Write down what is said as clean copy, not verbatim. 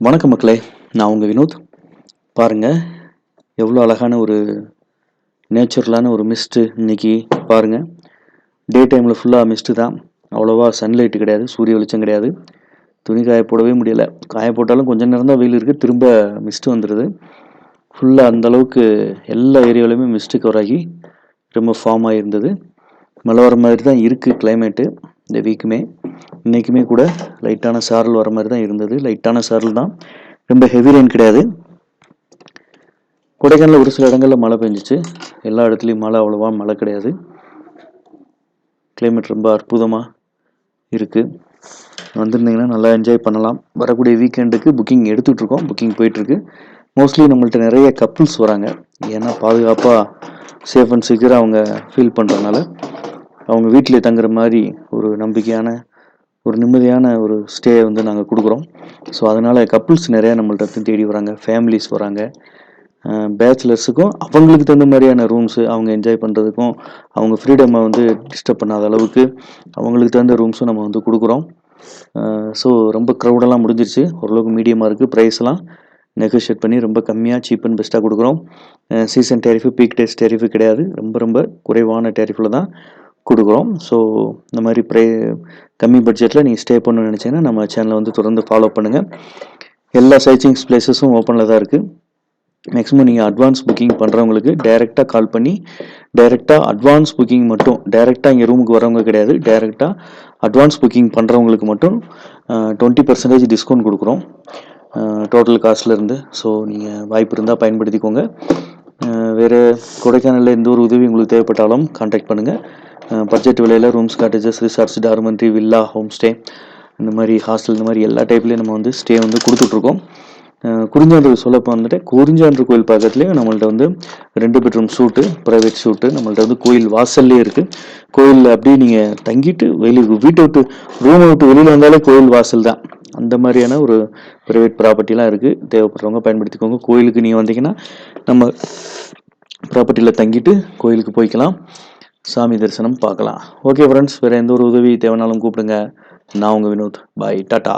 வணக்கம் மக்களே, நான் உங்கள் வினோத். பாருங்கள், எவ்வளோ அழகான ஒரு நேச்சுரலான ஒரு மிஸ்ட்டு இன்னைக்கு. பாருங்கள், டே டைமில் ஃபுல்லாக மிஸ்ட்டு தான். அவ்வளோவா சன்லைட்டு கிடையாது, சூரிய வெளிச்சம் கிடையாது. துணி காய போடவே முடியலை. காய போட்டாலும் கொஞ்சம் நேரம் தான் வெயில் இருக்குது, திரும்ப மிஸ்ட்டு வந்துடுது. ஃபுல்லாக அந்தளவுக்கு எல்லா ஏரியாவிலையுமே மிஸ்ட்டு கவர் ஆகி ரொம்ப ஃபார்ம் ஆகியிருந்தது. மழை வர மாதிரி தான் இருக்குது கிளைமேட்டு இந்த வீக்குமே. இன்றைக்குமே கூட லைட்டான சாரல் வர மாதிரி தான் இருந்தது. லைட்டான சாரல் தான், ரொம்ப ஹெவி ரெயின் கிடையாது. கொடைக்கானலில் ஒரு சில இடங்களில் மழை பெஞ்சிச்சு. எல்லா இடத்துலையும் அவ்வளோவா மழை கிடையாது. கிளைமேட் ரொம்ப அற்புதமாக இருக்குது. வந்திருந்தீங்கன்னா நல்லா என்ஜாய் பண்ணலாம். வரக்கூடிய வீக்கெண்டுக்கு புக்கிங் எடுத்துகிட்ருக்கோம், புக்கிங் போயிட்டுருக்கு. மோஸ்ட்லி நம்மள்ட்ட நிறைய கப்புள்ஸ் வராங்க. ஏன்னா பாதுகாப்பாக சேஃப் அண்ட் செக்யூராக அவங்க ஃபீல் பண்ணுறதுனால அவங்க வீட்டிலே தங்குற மாதிரி ஒரு நம்பிக்கையான ஒரு நிம்மதியான ஒரு ஸ்டே நாங்கள் கொடுக்குறோம். ஸோ அதனால் கப்புள்ஸ் நிறையா நம்மள்ட்ட தேடி வராங்க, ஃபேமிலிஸ் வராங்க. பேச்சுலர்ஸுக்கும் அவங்களுக்கு தகுந்த மாதிரியான ரூம்ஸு, அவங்க என்ஜாய் பண்ணுறதுக்கும் அவங்க ஃப்ரீடமை டிஸ்டர்ப் பண்ணாத அளவுக்கு அவங்களுக்கு தகுந்த ரூம்ஸும் நம்ம கொடுக்குறோம். ஸோ ரொம்ப க்ரௌடெல்லாம் முடிஞ்சிருச்சு. ஓரளவுக்கு மீடியமாக இருக்குது. ப்ரைஸ்லாம் நெகோஷியேட் பண்ணி ரொம்ப கம்மியாக சீப் அண்ட் பெஸ்ட்டாக கொடுக்குறோம். Season tariff, peak days tariff கிடையாது. ரொம்ப ரொம்ப குறைவான டேரிஃபில் தான் கொடுக்குறோம். ஸோ இந்த மாதிரி கம்மி பட்ஜெட்டில் நீங்கள் ஸ்டே பண்ணணும்னு நினச்சிங்கன்னா நம்ம சேனலை தொடர்ந்து ஃபாலோ பண்ணுங்கள். எல்லா சைட்சிங்ஸ் பிளேஸஸும் ஓப்பனில் தான் இருக்குது. மேக்ஸிமம் நீங்கள் அட்வான்ஸ் புக்கிங் பண்ணுறவங்களுக்கு டைரெக்டாக கால் பண்ணி டைரெக்டாக அட்வான்ஸ் புக்கிங் மட்டும், டைரெக்டாக இங்கே ரூமுக்கு வரவங்க கிடையாது, டைரெக்டாக அட்வான்ஸ் புக்கிங் பண்ணுறவங்களுக்கு மட்டும் 20% டிஸ்கவுண்ட் கொடுக்குறோம் டோட்டல் காஸ்ட்லேருந்து. ஸோ நீங்கள் வாய்ப்பு இருந்தால் பயன்படுத்திக்கோங்க. வேறு கொடைக்கானலில் எந்த ஒரு உதவி உங்களுக்கு தேவைப்பட்டாலும் கான்டாக்ட் பண்ணுங்கள். பட்ஜெட் விலையில் rooms, cottages, resorts, dormitory, villa, home stay, இந்த மாதிரி ஹாஸ்டல், இந்த மாதிரி எல்லா டைப்லேயும் நம்ம ஸ்டே கொடுத்துட்ருக்கோம். குறிஞ்சான்று சொல்லப்போ குறிஞ்சான்று கோயில் பக்கத்துலேயும் நம்மள்ட்ட 2 பெட்ரூம் சூட்டு, ப்ரைவேட் சூட்டு நம்மள்ட்ட கோயில் வாசல்லே இருக்குது. கோயிலில் அப்படியே நீங்கள் தங்கிட்டு வீட்டை விட்டு ரூமை விட்டு வெளியில் வந்தாலே கோயில் வாசல் தான். அந்த மாதிரியான ஒரு ப்ரைவேட் ப்ராப்பர்ட்டிலாம் இருக்குது. தேவைப்படுறவங்க பயன்படுத்திக்கோங்க. கோயிலுக்கு நீங்கள் வந்தீங்கன்னா நம்ம ப்ராப்பர்ட்டியில் தங்கிட்டு கோயிலுக்கு போய்க்கலாம், சாமி தரிசனம் பார்க்கலாம். ஓகே ஃப்ரெண்ட்ஸ், வேறு எந்த ஒரு உதவி தேவைனாலும் கூப்பிடுங்க. நான் உங்கள் வினோத். பாய், டாட்டா.